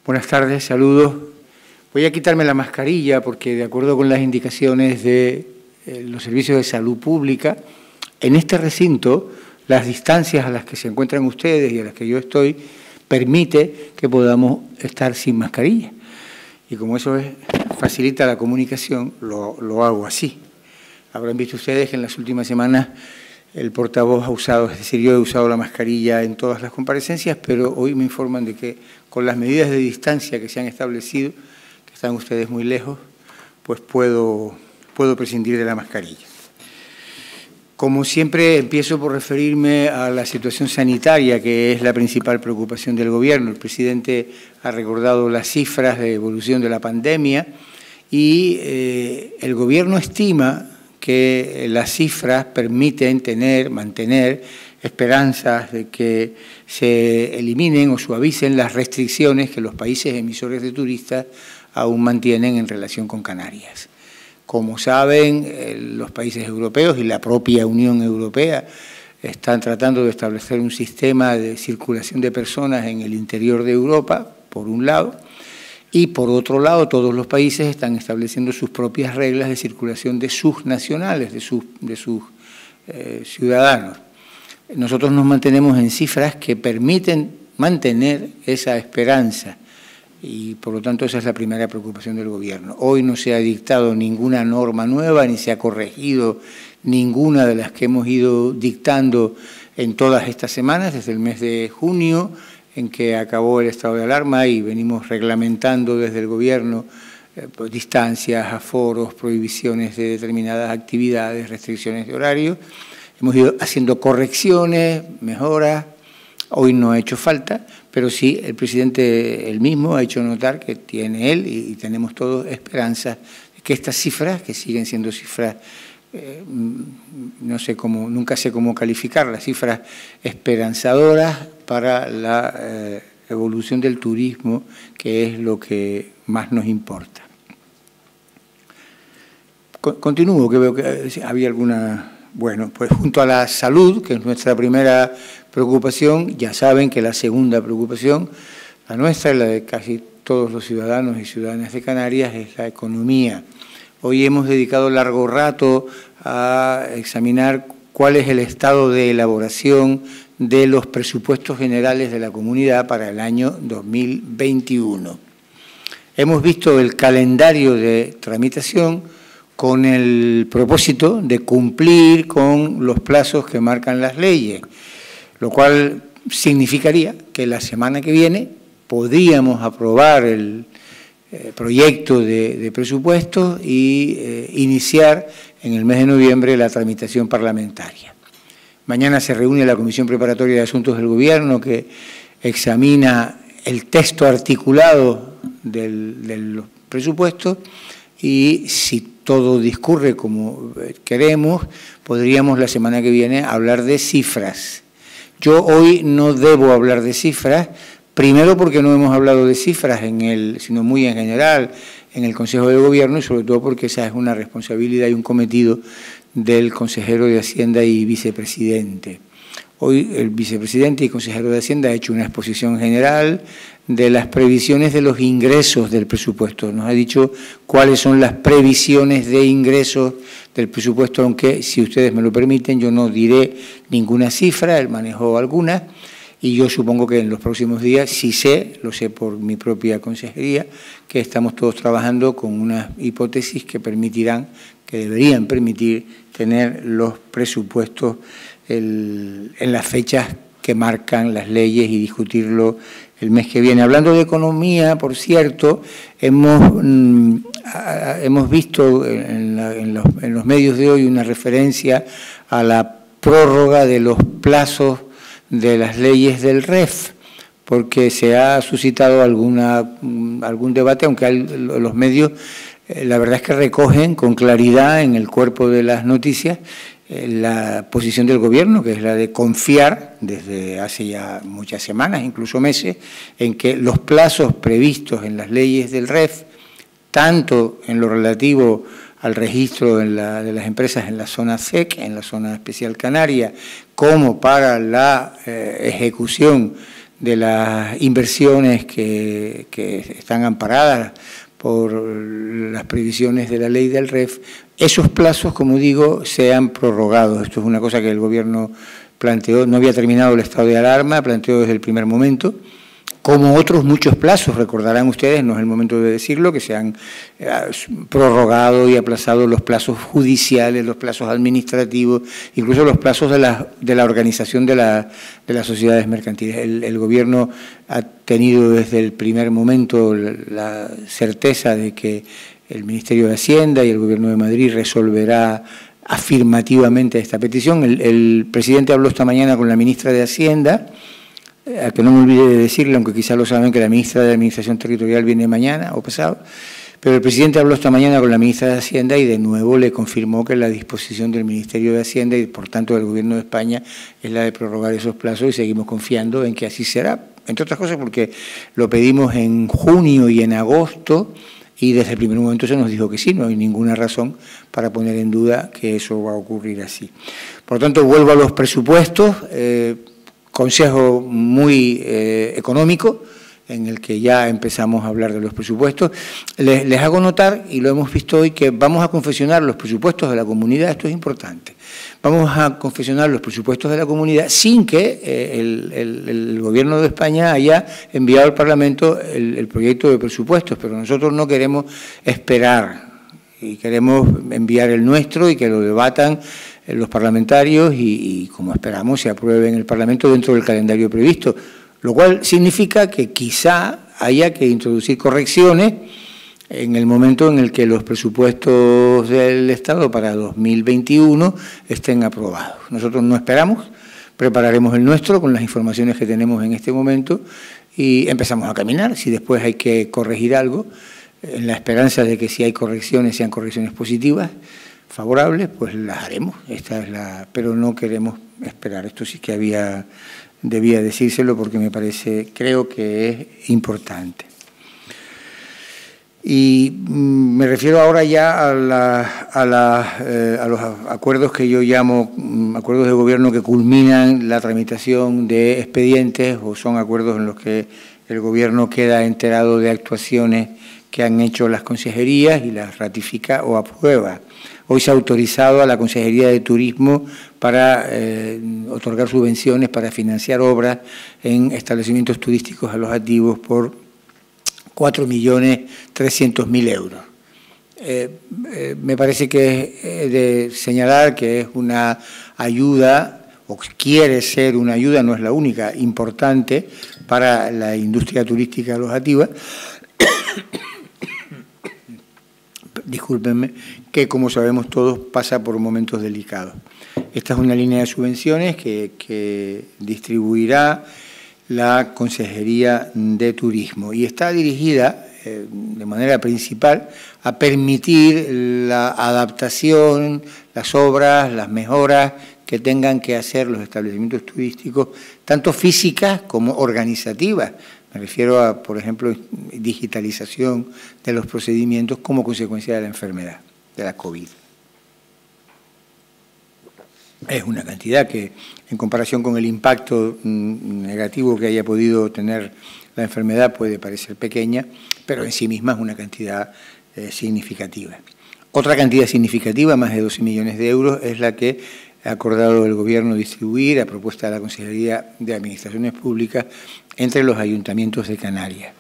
Buenas tardes, saludos. Voy a quitarme la mascarilla porque, de acuerdo con las indicaciones de los servicios de salud pública, en este recinto, las distancias a las que se encuentran ustedes y a las que yo estoy permite que podamos estar sin mascarilla. Y como eso facilita la comunicación, lo hago así. Habrán visto ustedes que en las últimas semanas el portavoz ha usado, es decir, yo he usado la mascarilla en todas las comparecencias, pero hoy me informan de que con las medidas de distancia que se han establecido, que están ustedes muy lejos, pues puedo prescindir de la mascarilla. Como siempre, empiezo por referirme a la situación sanitaria, que es la principal preocupación del Gobierno. El presidente ha recordado las cifras de evolución de la pandemia y el Gobierno estima que las cifras permiten mantener esperanzas de que se eliminen o suavicen las restricciones que los países emisores de turistas aún mantienen en relación con Canarias. Como saben, los países europeos y la propia Unión Europea están tratando de establecer un sistema de circulación de personas en el interior de Europa, por un lado, y por otro lado, todos los países están estableciendo sus propias reglas de circulación de sus nacionales, de sus ciudadanos. Nosotros nos mantenemos en cifras que permiten mantener esa esperanza y, por lo tanto, esa es la primera preocupación del Gobierno. Hoy no se ha dictado ninguna norma nueva ni se ha corregido ninguna de las que hemos ido dictando en todas estas semanas, desde el mes de junio, en que acabó el estado de alarma y venimos reglamentando desde el Gobierno pues, distancias, aforos, prohibiciones de determinadas actividades, restricciones de horario. Hemos ido haciendo correcciones, mejoras. Hoy no ha hecho falta, pero sí el presidente él mismo ha hecho notar que tiene él y tenemos todos esperanzas de que estas cifras, que siguen siendo cifras, no sé cómo, nunca sé cómo calificarlas, cifras esperanzadoras para la evolución del turismo, que es lo que más nos importa. Continúo, que veo que había alguna... Bueno, pues junto a la salud, que es nuestra primera preocupación, ya saben que la segunda preocupación, la nuestra y la de casi todos los ciudadanos y ciudadanas de Canarias, es la economía. Hoy hemos dedicado largo rato a examinar cuál es el estado de elaboración de los presupuestos generales de la comunidad para el año 2021. Hemos visto el calendario de tramitación con el propósito de cumplir con los plazos que marcan las leyes, lo cual significaría que la semana que viene podríamos aprobar el proyecto de presupuestos y iniciar en el mes de noviembre la tramitación parlamentaria. Mañana se reúne la Comisión Preparatoria de Asuntos del Gobierno que examina el texto articulado de los presupuestos y si todo discurre como queremos, podríamos la semana que viene hablar de cifras. Yo hoy no debo hablar de cifras, primero porque no hemos hablado de cifras sino muy en general en el Consejo de Gobierno y sobre todo porque esa es una responsabilidad y un cometido del consejero de Hacienda y vicepresidente. Hoy el vicepresidente y consejero de Hacienda ha hecho una exposición general de las previsiones de los ingresos del presupuesto. Nos ha dicho cuáles son las previsiones de ingresos del presupuesto, aunque, si ustedes me lo permiten, yo no diré ninguna cifra, él manejó algunas, y yo supongo que en los próximos días, sí lo sé por mi propia consejería, que estamos todos trabajando con unas hipótesis que deberían permitir tener los presupuestos en las fechas que marcan las leyes y discutirlo el mes que viene. Hablando de economía, por cierto, hemos visto en los medios de hoy una referencia a la prórroga de los plazos de las leyes del REF, porque se ha suscitado algún debate, aunque los medios, la verdad es que recogen con claridad en el cuerpo de las noticias la posición del Gobierno, que es la de confiar desde hace ya muchas semanas, incluso meses, en que los plazos previstos en las leyes del REF, tanto en lo relativo al registro de las empresas en la zona SEC, en la zona especial canaria, como para la ejecución de las inversiones que están amparadas por las previsiones de la ley del REF, esos plazos, como digo, sean prorrogados. Esto es una cosa que el Gobierno planteó, no había terminado el estado de alarma, planteó desde el primer momento, como otros muchos plazos, recordarán ustedes, no es el momento de decirlo, que se han prorrogado y aplazado los plazos judiciales, los plazos administrativos, incluso los plazos de la organización de las sociedades mercantiles. El Gobierno ha tenido desde el primer momento la certeza de que el Ministerio de Hacienda y el Gobierno de Madrid resolverá afirmativamente esta petición. El presidente habló esta mañana con la ministra de Hacienda, a que no me olvide de decirle, aunque quizá lo saben, que la ministra de Administración Territorial viene mañana o pasado, pero el presidente habló esta mañana con la ministra de Hacienda y de nuevo le confirmó que la disposición del Ministerio de Hacienda y por tanto del Gobierno de España es la de prorrogar esos plazos y seguimos confiando en que así será, entre otras cosas porque lo pedimos en junio y en agosto y desde el primer momento se nos dijo que sí, no hay ninguna razón para poner en duda que eso va a ocurrir así. Por lo tanto, vuelvo a los presupuestos, consejo muy económico, en el que ya empezamos a hablar de los presupuestos. Les hago notar, y lo hemos visto hoy, que vamos a confeccionar los presupuestos de la comunidad, esto es importante, vamos a confeccionar los presupuestos de la comunidad sin que el Gobierno de España haya enviado al Parlamento el proyecto de presupuestos, pero nosotros no queremos esperar y queremos enviar el nuestro y que lo debatan los parlamentarios y como esperamos, se apruebe en el Parlamento dentro del calendario previsto, lo cual significa que quizá haya que introducir correcciones en el momento en el que los presupuestos del Estado para 2021 estén aprobados. Nosotros no esperamos, prepararemos el nuestro con las informaciones que tenemos en este momento y empezamos a caminar. Si después hay que corregir algo, en la esperanza de que si hay correcciones sean correcciones positivas, favorables, pues las haremos. Pero no queremos esperar. Esto sí que debía decírselo porque me parece, creo que es importante. Y me refiero ahora ya a los acuerdos que yo llamo acuerdos de gobierno que culminan la tramitación de expedientes o son acuerdos en los que el gobierno queda enterado de actuaciones que han hecho las consejerías y las ratifica o aprueba. Hoy se ha autorizado a la Consejería de Turismo para otorgar subvenciones para financiar obras en establecimientos turísticos alojativos por 4.300.000 euros. Me parece que es de señalar que es una ayuda, o quiere ser una ayuda, no es la única, importante para la industria turística alojativa, discúlpenme, que como sabemos todos pasa por momentos delicados. Esta es una línea de subvenciones que distribuirá la Consejería de Turismo y está dirigida de manera principal a permitir la adaptación, las obras, las mejoras que tengan que hacer los establecimientos turísticos, tanto físicas como organizativas. Me refiero a, por ejemplo, digitalización de los procedimientos como consecuencia de la enfermedad, de la COVID. Es una cantidad que, en comparación con el impacto negativo que haya podido tener la enfermedad, puede parecer pequeña, pero en sí misma es una cantidad significativa. Otra cantidad significativa, más de 12 millones de euros, es la que ha acordado el Gobierno distribuir a propuesta de la Consejería de Administraciones Públicas entre los ayuntamientos de Canarias.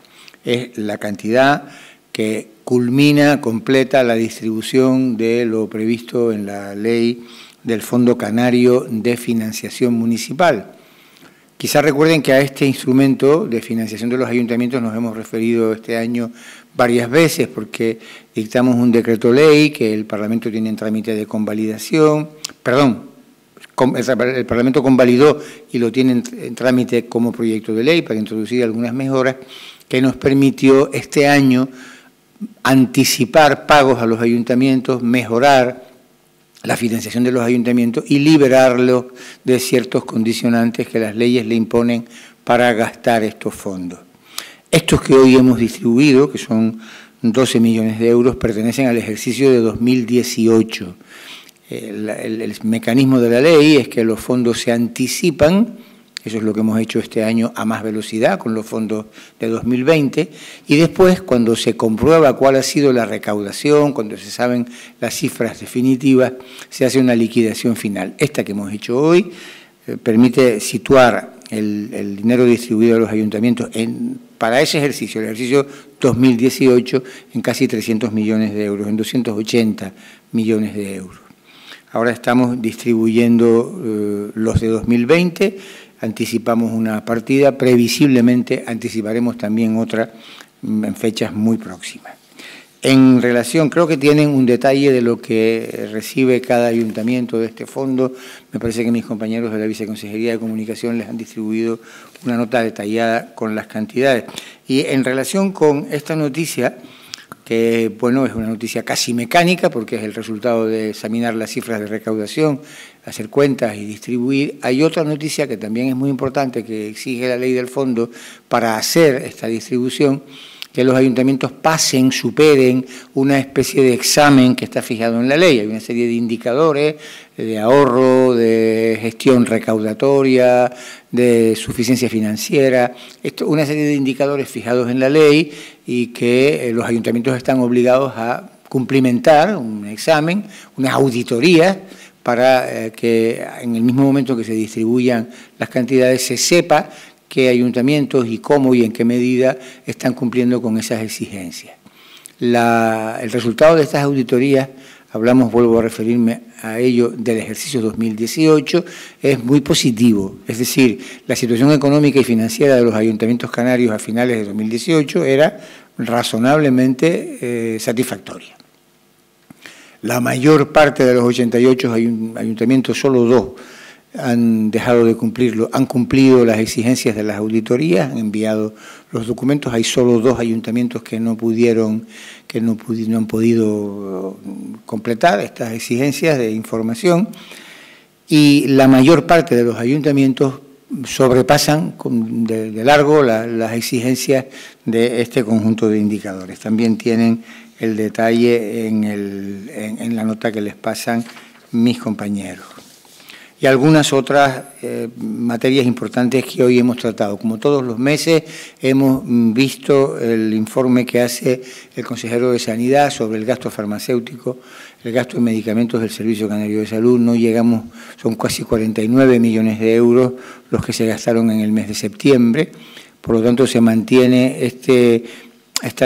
Es la cantidad que culmina, completa la distribución de lo previsto en la ley del Fondo Canario de Financiación Municipal. Quizás recuerden que a este instrumento de financiación de los ayuntamientos nos hemos referido este año varias veces porque dictamos un decreto ley que el Parlamento tiene en trámite de convalidación, el Parlamento convalidó y lo tiene en trámite como proyecto de ley para introducir algunas mejoras que nos permitió este año anticipar pagos a los ayuntamientos, mejorar la financiación de los ayuntamientos y liberarlos de ciertos condicionantes que las leyes le imponen para gastar estos fondos. Estos que hoy hemos distribuido, que son 12 millones de euros, pertenecen al ejercicio de 2018. El mecanismo de la ley es que los fondos se anticipan Eso es lo que hemos hecho este año a más velocidad con los fondos de 2020. Y después, cuando se comprueba cuál ha sido la recaudación, cuando se saben las cifras definitivas, se hace una liquidación final. Esta que hemos hecho hoy permite situar el dinero distribuido a los ayuntamientos para ese ejercicio, el ejercicio 2018, en casi 300 millones de euros, en 280 millones de euros. Ahora estamos distribuyendo los de 2020, anticipamos una partida, previsiblemente anticiparemos también otra en fechas muy próximas. En relación, creo que tienen un detalle de lo que recibe cada ayuntamiento de este fondo. Me parece que mis compañeros de la Viceconsejería de Comunicación les han distribuido una nota detallada con las cantidades. Y en relación con esta noticia, que bueno, es una noticia casi mecánica porque es el resultado de examinar las cifras de recaudación, hacer cuentas y distribuir, hay otra noticia que también es muy importante que exige la ley del fondo para hacer esta distribución, que los ayuntamientos superen una especie de examen que está fijado en la ley. Hay una serie de indicadores de ahorro, de gestión recaudatoria, de suficiencia financiera, una serie de indicadores fijados en la ley y que los ayuntamientos están obligados a cumplimentar un examen, una auditoría, para que en el mismo momento que se distribuyan las cantidades se sepa qué ayuntamientos y cómo y en qué medida están cumpliendo con esas exigencias. El resultado de estas auditorías, vuelvo a referirme a ello, del ejercicio 2018, es muy positivo. Es decir, la situación económica y financiera de los ayuntamientos canarios a finales de 2018 era razonablemente satisfactoria. La mayor parte de los 88 ayuntamientos, solo 2, han dejado de cumplirlo, han cumplido las exigencias de las auditorías, han enviado los documentos. Hay solo 2 ayuntamientos que no han podido completar estas exigencias de información, y la mayor parte de los ayuntamientos sobrepasan de largo las exigencias de este conjunto de indicadores. También tienen el detalle en la nota que les pasan mis compañeros. Y algunas otras materias importantes que hoy hemos tratado. Como todos los meses, hemos visto el informe que hace el consejero de Sanidad sobre el gasto farmacéutico, el gasto en medicamentos del Servicio Canario de Salud. No llegamos, son casi 49 millones de euros los que se gastaron en el mes de septiembre. Por lo tanto, se mantiene este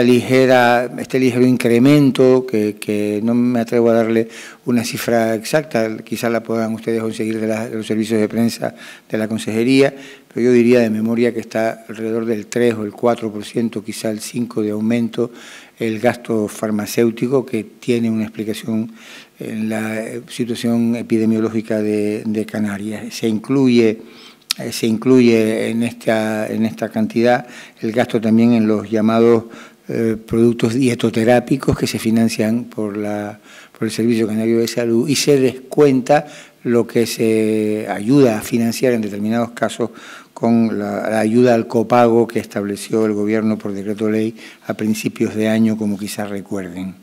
ligero incremento, que no me atrevo a darle una cifra exacta, quizás la puedan ustedes conseguir de los servicios de prensa de la Consejería, pero yo diría de memoria que está alrededor del 3 o el 4%, quizá el 5% de aumento el gasto farmacéutico, que tiene una explicación en la situación epidemiológica de Canarias. Se incluye en esta cantidad el gasto también en los llamados productos dietoterápicos que se financian por el Servicio Canario de Salud, y se descuenta lo que se ayuda a financiar en determinados casos con la ayuda al copago que estableció el Gobierno por decreto ley a principios de año, como quizás recuerden.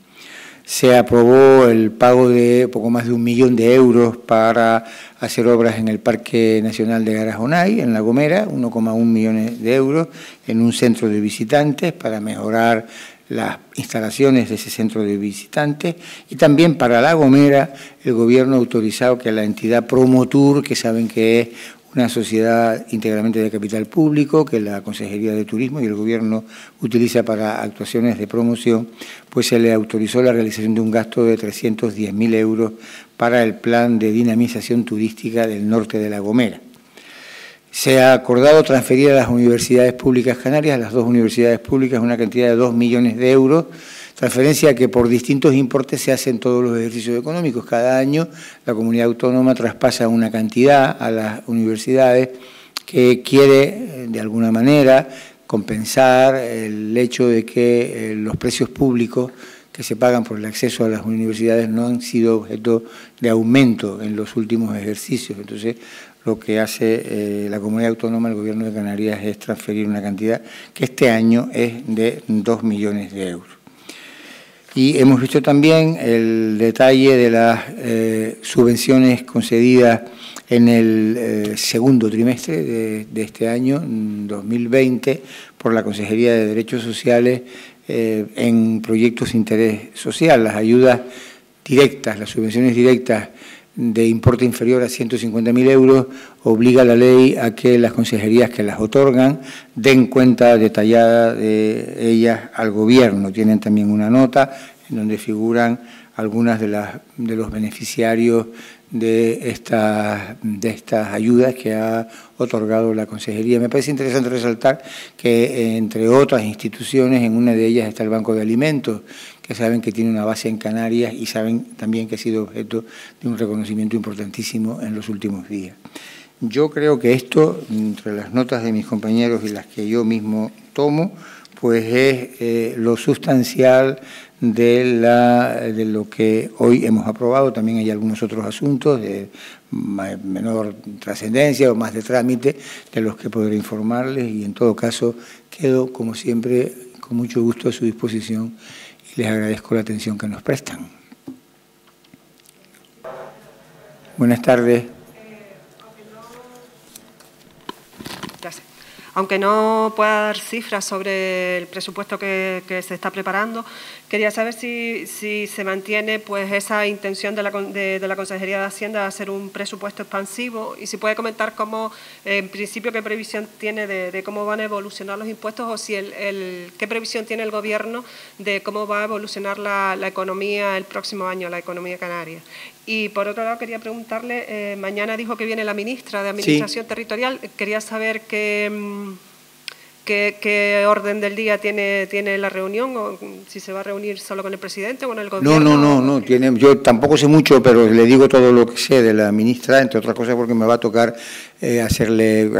Se aprobó el pago de poco más de 1 millón de euros para hacer obras en el Parque Nacional de Garajonay, en La Gomera, 1,1 millones de euros, en un centro de visitantes para mejorar las instalaciones de ese centro de visitantes. Y también para La Gomera el Gobierno ha autorizado que la entidad Promotur, que saben que es una sociedad íntegramente de capital público que la Consejería de Turismo y el Gobierno utiliza para actuaciones de promoción, pues se le autorizó la realización de un gasto de 310.000 euros para el plan de dinamización turística del norte de La Gomera. Se ha acordado transferir a las universidades públicas canarias, a las 2 universidades públicas, una cantidad de 2 millones de euros, transferencia que por distintos importes se hace en todos los ejercicios económicos. Cada año la comunidad autónoma traspasa una cantidad a las universidades que quiere, de alguna manera, compensar el hecho de que los precios públicos que se pagan por el acceso a las universidades no han sido objeto de aumento en los últimos ejercicios. Entonces, lo que hace la comunidad autónoma, el Gobierno de Canarias, es transferir una cantidad que este año es de 2 millones de euros. Y hemos visto también el detalle de las subvenciones concedidas en el segundo trimestre de este año, 2020, por la Consejería de Derechos Sociales en proyectos de interés social. Las ayudas directas, las subvenciones directas de importe inferior a 150.000 euros, obliga la ley a que las consejerías que las otorgan den cuenta detallada de ellas al Gobierno. Tienen también una nota en donde figuran algunas de los beneficiarios de estas ayudas que ha otorgado la Consejería. Me parece interesante resaltar que, entre otras instituciones, en una de ellas está el Banco de Alimentos, que saben que tiene una base en Canarias y saben también que ha sido objeto de un reconocimiento importantísimo en los últimos días. Yo creo que esto, entre las notas de mis compañeros y las que yo mismo tomo, pues es lo sustancial de lo que hoy hemos aprobado. También hay algunos otros asuntos de menor trascendencia o más de trámite de los que podré informarles, y en todo caso quedo, como siempre, con mucho gusto a su disposición y les agradezco la atención que nos prestan. Buenas tardes. Gracias. Aunque no pueda dar cifras sobre el presupuesto que se está preparando, quería saber si se mantiene pues esa intención de la Consejería de Hacienda de hacer un presupuesto expansivo, y si puede comentar cómo, en principio, qué previsión tiene de cómo van a evolucionar los impuestos, o si qué previsión tiene el Gobierno de cómo va a evolucionar la economía el próximo año, la economía canaria. Y por otro lado quería preguntarle, mañana dijo que viene la ministra de Administración Territorial, quería saber qué orden del día tiene la reunión, o si se va a reunir solo con el presidente o con el Gobierno. No, yo tampoco sé mucho, pero le digo todo lo que sé de la ministra, entre otras cosas porque me va a tocar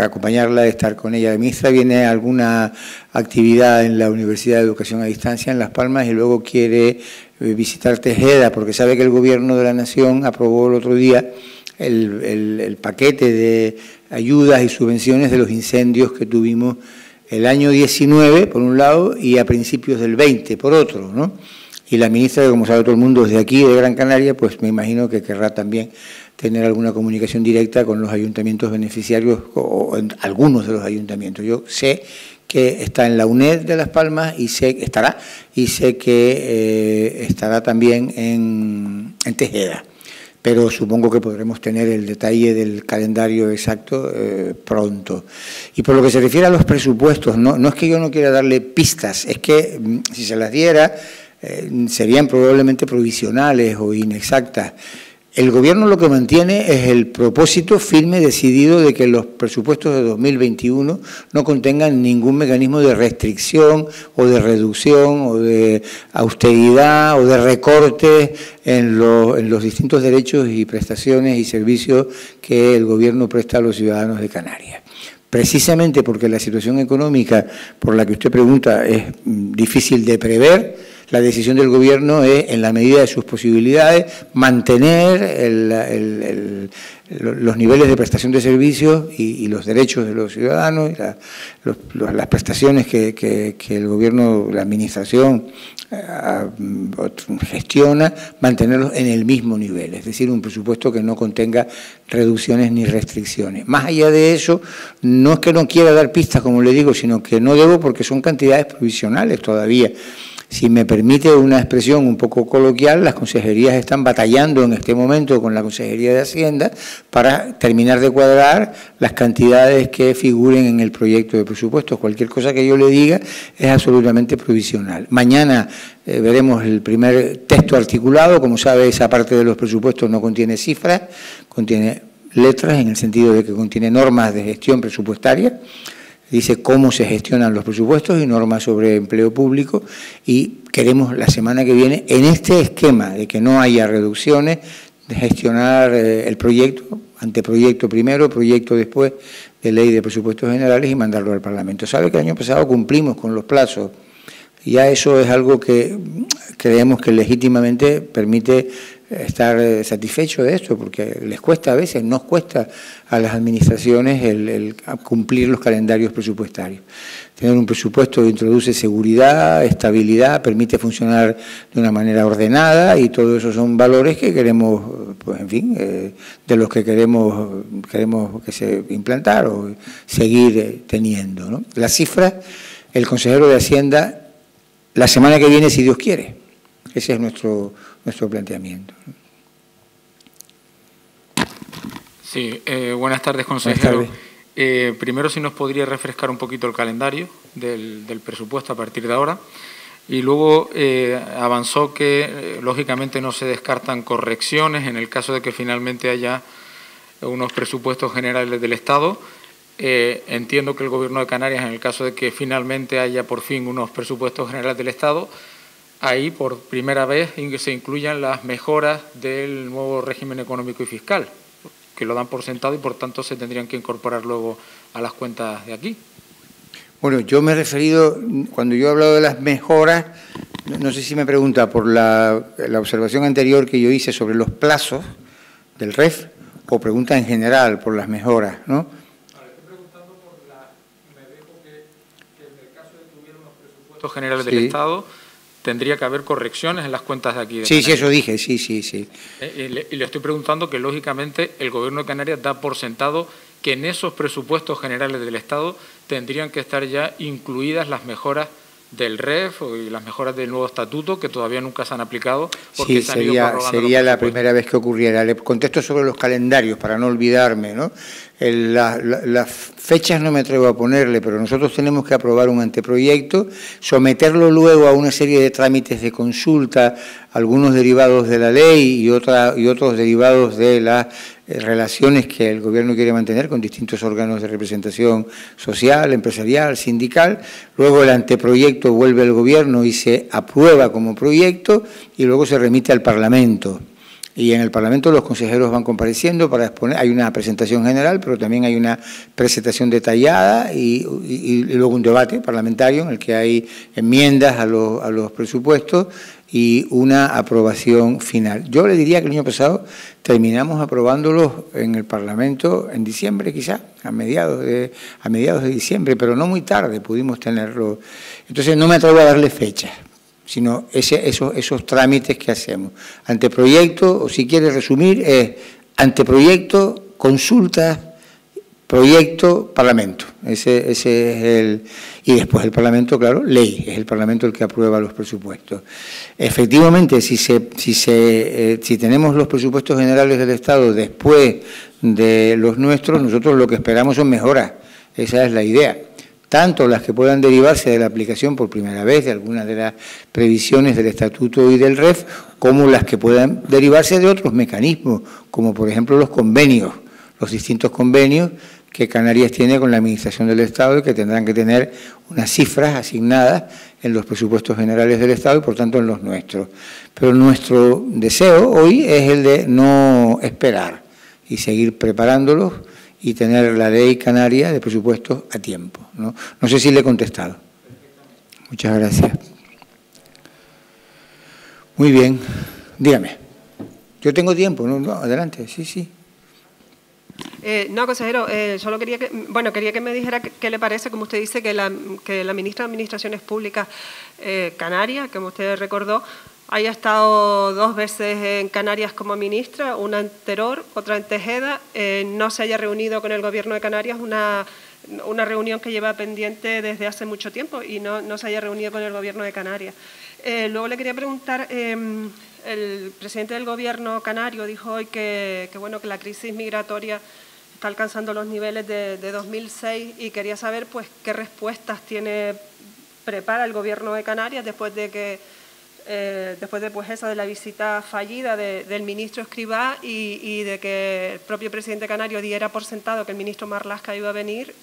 acompañarla, estar con ella. La ministra viene a alguna actividad en la Universidad de Educación a Distancia en Las Palmas y luego quiere visitar Tejeda, porque sabe que el Gobierno de la Nación aprobó el otro día el paquete de ayudas y subvenciones de los incendios que tuvimos el año 19, por un lado, y a principios del 20, por otro, ¿no? Y la ministra, como sabe todo el mundo, desde aquí, de Gran Canaria, pues me imagino que querrá también tener alguna comunicación directa con los ayuntamientos beneficiarios, o algunos de los ayuntamientos. Yo sé que está en la UNED de Las Palmas y sé que estará también en Tejeda. Pero supongo que podremos tener el detalle del calendario exacto pronto. Y por lo que se refiere a los presupuestos, no es que yo no quiera darle pistas, es que si se las diera serían probablemente provisionales o inexactas. El Gobierno lo que mantiene es el propósito firme, decidido, de que los presupuestos de 2021 no contengan ningún mecanismo de restricción o de reducción o de austeridad o de recorte en los distintos derechos y prestaciones y servicios que el Gobierno presta a los ciudadanos de Canarias. Precisamente porque la situación económica por la que usted pregunta es difícil de prever, la decisión del Gobierno es, en la medida de sus posibilidades, mantener los niveles de prestación de servicios y los derechos de los ciudadanos, y las prestaciones que el Gobierno, la Administración gestiona, mantenerlos en el mismo nivel, es decir, un presupuesto que no contenga reducciones ni restricciones. Más allá de eso, no es que no quiera dar pistas, como le digo, sino que no debo, porque son cantidades provisionales todavía. Si me permite una expresión un poco coloquial, las consejerías están batallando en este momento con la Consejería de Hacienda para terminar de cuadrar las cantidades que figuren en el proyecto de presupuestos. Cualquier cosa que yo le diga es absolutamente provisional. Mañana veremos el primer texto articulado. Como sabe, esa parte de los presupuestos no contiene cifras, contiene letras, en el sentido de que contiene normas de gestión presupuestaria. Dice cómo se gestionan los presupuestos y normas sobre empleo público, y queremos la semana que viene, en este esquema de que no haya reducciones, de gestionar el proyecto, anteproyecto primero, proyecto después de ley de presupuestos generales, y mandarlo al Parlamento. Sabe que el año pasado cumplimos con los plazos, y ya eso es algo que creemos que legítimamente permite estar satisfechos de esto, porque les cuesta a veces, nos cuesta a las administraciones el cumplir los calendarios presupuestarios. Tener un presupuesto introduce seguridad, estabilidad, permite funcionar de una manera ordenada y todo eso son valores que queremos, pues en fin, de los que queremos que se implantar o seguir teniendo, ¿no? Las cifras, el consejero de Hacienda, la semana que viene, si Dios quiere. Ese es nuestro planteamiento. Sí, buenas tardes, consejero. Buenas tardes. Primero, si nos podría refrescar un poquito el calendario del presupuesto a partir de ahora. Y luego avanzó que, lógicamente, no se descartan correcciones en el caso de que finalmente haya unos presupuestos generales del Estado. Entiendo que el Gobierno de Canarias, en el caso de que finalmente haya por fin unos presupuestos generales del Estado, ahí por primera vez se incluyan las mejoras del nuevo régimen económico y fiscal, que lo dan por sentado y por tanto se tendrían que incorporar luego a las cuentas de aquí. Bueno, yo me he referido, cuando yo he hablado de las mejoras, no sé si me pregunta por la observación anterior que yo hice sobre los plazos del REF o pregunta en general por las mejoras, ¿no? En el caso de que hubiera unos presupuestos generales del Estado, tendría que haber correcciones en las cuentas de aquí. Sí, eso dije, sí. Y le estoy preguntando que, lógicamente, el Gobierno de Canarias da por sentado que en esos presupuestos generales del Estado tendrían que estar ya incluidas las mejoras del REF y las mejoras del nuevo estatuto, que todavía nunca se han aplicado. Porque Sí, sería la primera vez que ocurriera. Le contesto sobre los calendarios, para no olvidarme, ¿no? Las fechas no me atrevo a ponerle, pero nosotros tenemos que aprobar un anteproyecto, someterlo luego a una serie de trámites de consulta, algunos derivados de la ley y otros derivados de las relaciones que el Gobierno quiere mantener con distintos órganos de representación social, empresarial, sindical. Luego el anteproyecto vuelve al Gobierno y se aprueba como proyecto y luego se remite al Parlamento. Y en el Parlamento los consejeros van compareciendo para exponer, hay una presentación general, pero también hay una presentación detallada y luego un debate parlamentario en el que hay enmiendas a los presupuestos y una aprobación final. Yo le diría que el año pasado terminamos aprobándolos en el Parlamento en diciembre, quizá, a mediados de diciembre, pero no muy tarde pudimos tenerlo. Entonces no me atrevo a darle fecha, sino esos trámites que hacemos. Anteproyecto, o si quiere resumir, es anteproyecto, consulta, proyecto, Parlamento. Ese es y después el Parlamento, claro, ley, es el Parlamento el que aprueba los presupuestos. Efectivamente, si tenemos los presupuestos generales del Estado después de los nuestros, nosotros lo que esperamos son mejoras. Esa es la idea. Tanto las que puedan derivarse de la aplicación por primera vez de algunas de las previsiones del Estatuto y del REF, como las que puedan derivarse de otros mecanismos, como por ejemplo los convenios, los distintos convenios que Canarias tiene con la Administración del Estado y que tendrán que tener unas cifras asignadas en los presupuestos generales del Estado y por tanto en los nuestros. Pero nuestro deseo hoy es el de no esperar y seguir preparándolos y tener la ley canaria de presupuestos a tiempo, ¿no? No sé si le he contestado. Muchas gracias. Muy bien, dígame. Yo tengo tiempo, ¿no? Adelante, sí. No, consejero, solo quería que me dijera qué le parece, como usted dice, que la ministra de Administraciones Públicas canaria, como usted recordó, haya estado 2 veces en Canarias como ministra, una en Teror, otra en Tejeda, no se haya reunido con el Gobierno de Canarias, una reunión que lleva pendiente desde hace mucho tiempo y no se haya reunido con el Gobierno de Canarias. Luego le quería preguntar, el presidente del Gobierno canario dijo hoy que la crisis migratoria está alcanzando los niveles de 2006 y quería saber pues qué respuestas prepara el Gobierno de Canarias después de la visita fallida del ministro Escrivá y de que el propio presidente canario diera por sentado que el ministro Marlaska iba a venir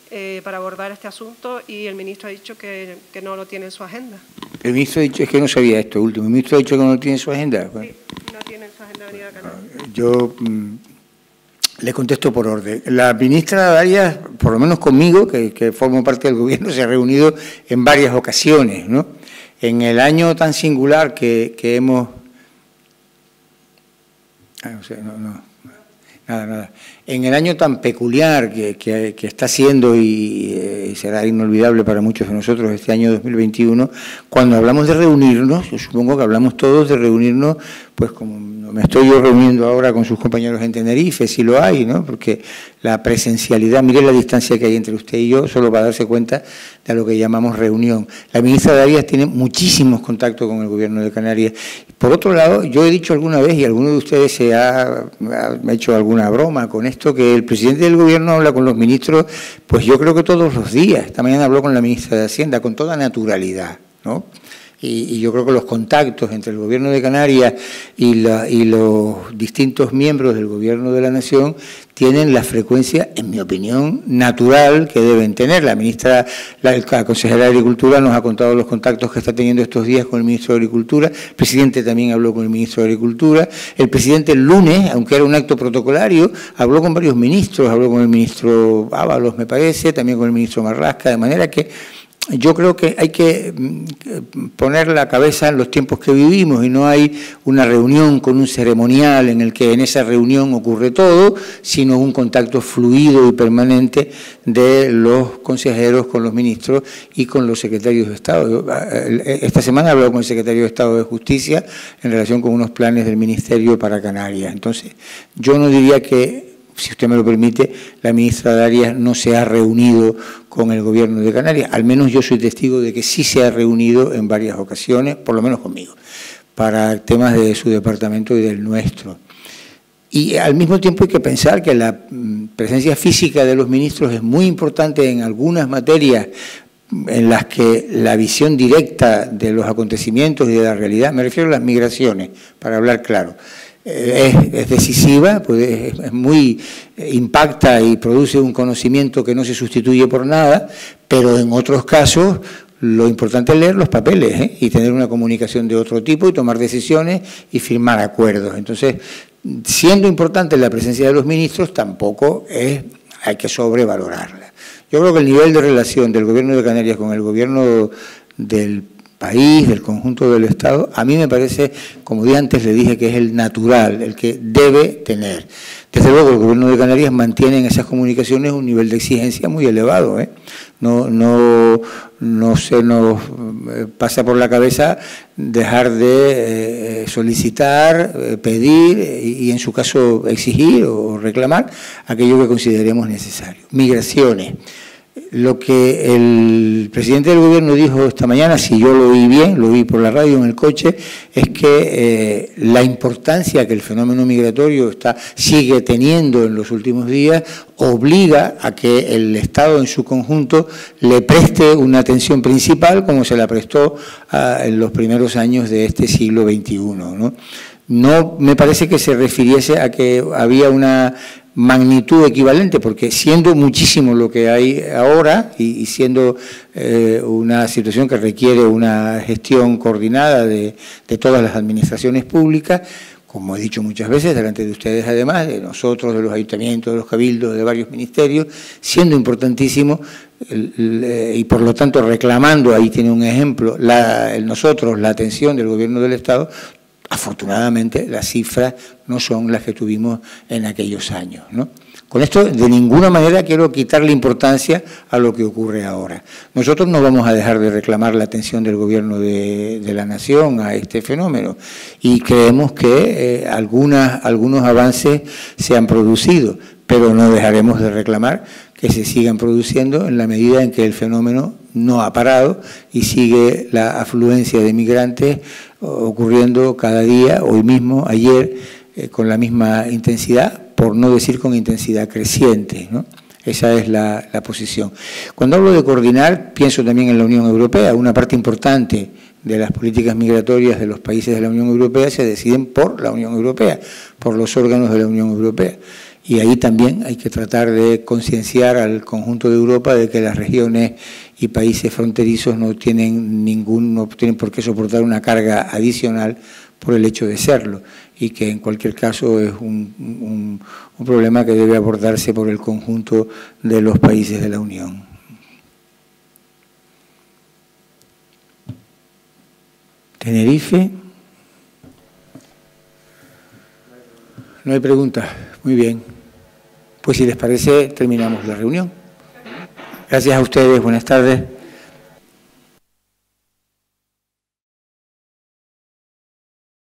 para abordar este asunto y el ministro ha dicho que no lo tiene en su agenda. El ministro ha dicho, es que no sabía esto último, el ministro ha dicho que no lo tiene en su agenda. Sí, no tiene en su agenda venir a Canarias. Yo le contesto por orden. La ministra Arias, por lo menos conmigo, que formo parte del Gobierno, se ha reunido en varias ocasiones, ¿no? En el año tan singular que hemos... O sea, nada. En el año tan peculiar que está siendo y será inolvidable para muchos de nosotros este año 2021, cuando hablamos de reunirnos, yo supongo que hablamos todos de reunirnos, pues como me estoy yo reuniendo ahora con sus compañeros en Tenerife, si lo hay, ¿no? Porque la presencialidad, mire la distancia que hay entre usted y yo, solo para darse cuenta de lo que llamamos reunión. La ministra de Arias tiene muchísimos contactos con el Gobierno de Canarias. Por otro lado, yo he dicho alguna vez, y alguno de ustedes me ha hecho alguna broma con esto, que el presidente del Gobierno habla con los ministros, pues yo creo que todos los días. Esta mañana habló con la ministra de Hacienda, con toda naturalidad, ¿no? Y yo creo que los contactos entre el Gobierno de Canarias y los distintos miembros del Gobierno de la Nación tienen la frecuencia, en mi opinión, natural que deben tener. La ministra, la consejera de Agricultura nos ha contado los contactos que está teniendo estos días con el ministro de Agricultura. El presidente también habló con el ministro de Agricultura. El presidente el lunes, aunque era un acto protocolario, habló con varios ministros, habló con el ministro Ábalos, me parece, también con el ministro Marlaska, de manera que yo creo que hay que poner la cabeza en los tiempos que vivimos y no hay una reunión con un ceremonial en el que en esa reunión ocurre todo, sino un contacto fluido y permanente de los consejeros con los ministros y con los secretarios de Estado. Esta semana he hablado con el secretario de Estado de Justicia en relación con unos planes del Ministerio para Canarias. Entonces, yo no diría que, si usted me lo permite, la ministra de Arias no se ha reunido con el Gobierno de Canarias. Al menos yo soy testigo de que sí se ha reunido en varias ocasiones, por lo menos conmigo, para temas de su departamento y del nuestro. Y al mismo tiempo hay que pensar que la presencia física de los ministros es muy importante en algunas materias en las que la visión directa de los acontecimientos y de la realidad, me refiero a las migraciones, para hablar claro, es decisiva, pues es muy impacta y produce un conocimiento que no se sustituye por nada, pero en otros casos lo importante es leer los papeles y tener una comunicación de otro tipo y tomar decisiones y firmar acuerdos. Entonces, siendo importante la presencia de los ministros, tampoco hay que sobrevalorarla. Yo creo que el nivel de relación del Gobierno de Canarias con el Gobierno del país, del conjunto del Estado, a mí me parece, como antes le dije, que es el natural, el que debe tener. Desde luego, el Gobierno de Canarias mantiene en esas comunicaciones un nivel de exigencia muy elevado. No se nos pasa por la cabeza dejar de solicitar, pedir y, en su caso, exigir o reclamar aquello que consideremos necesario. Migraciones. Lo que el presidente del Gobierno dijo esta mañana, si yo lo oí bien, lo oí por la radio en el coche, es que la importancia que el fenómeno migratorio sigue teniendo en los últimos días obliga a que el Estado en su conjunto le preste una atención principal como se la prestó en los primeros años de este siglo XXI, ¿no? No me parece que se refiriese a que había una magnitud equivalente, porque siendo muchísimo lo que hay ahora y siendo una situación que requiere una gestión coordinada de todas las administraciones públicas, como he dicho muchas veces delante de ustedes, además de nosotros, de los ayuntamientos, de los cabildos, de varios ministerios, siendo importantísimo y por lo tanto reclamando, ahí tiene un ejemplo, nosotros la atención del Gobierno del Estado. Afortunadamente, las cifras no son las que tuvimos en aquellos años, ¿no? Con esto, de ninguna manera quiero quitarle importancia a lo que ocurre ahora. Nosotros no vamos a dejar de reclamar la atención del Gobierno de la Nación a este fenómeno y creemos que algunos avances se han producido, pero no dejaremos de reclamar que se sigan produciendo en la medida en que el fenómeno no ha parado y sigue la afluencia de migrantes ocurriendo cada día, hoy mismo, ayer, con la misma intensidad, por no decir con intensidad creciente, ¿no? Esa es la posición. Cuando hablo de coordinar, pienso también en la Unión Europea. Una parte importante de las políticas migratorias de los países de la Unión Europea se deciden por la Unión Europea, por los órganos de la Unión Europea. Y ahí también hay que tratar de concienciar al conjunto de Europa de que las regiones y países fronterizos no tienen por qué soportar una carga adicional por el hecho de serlo, y que en cualquier caso es un problema que debe abordarse por el conjunto de los países de la Unión. Tenerife. no hay preguntas. Muy bien. Pues si les parece, terminamos la reunión. Gracias a ustedes. Buenas tardes.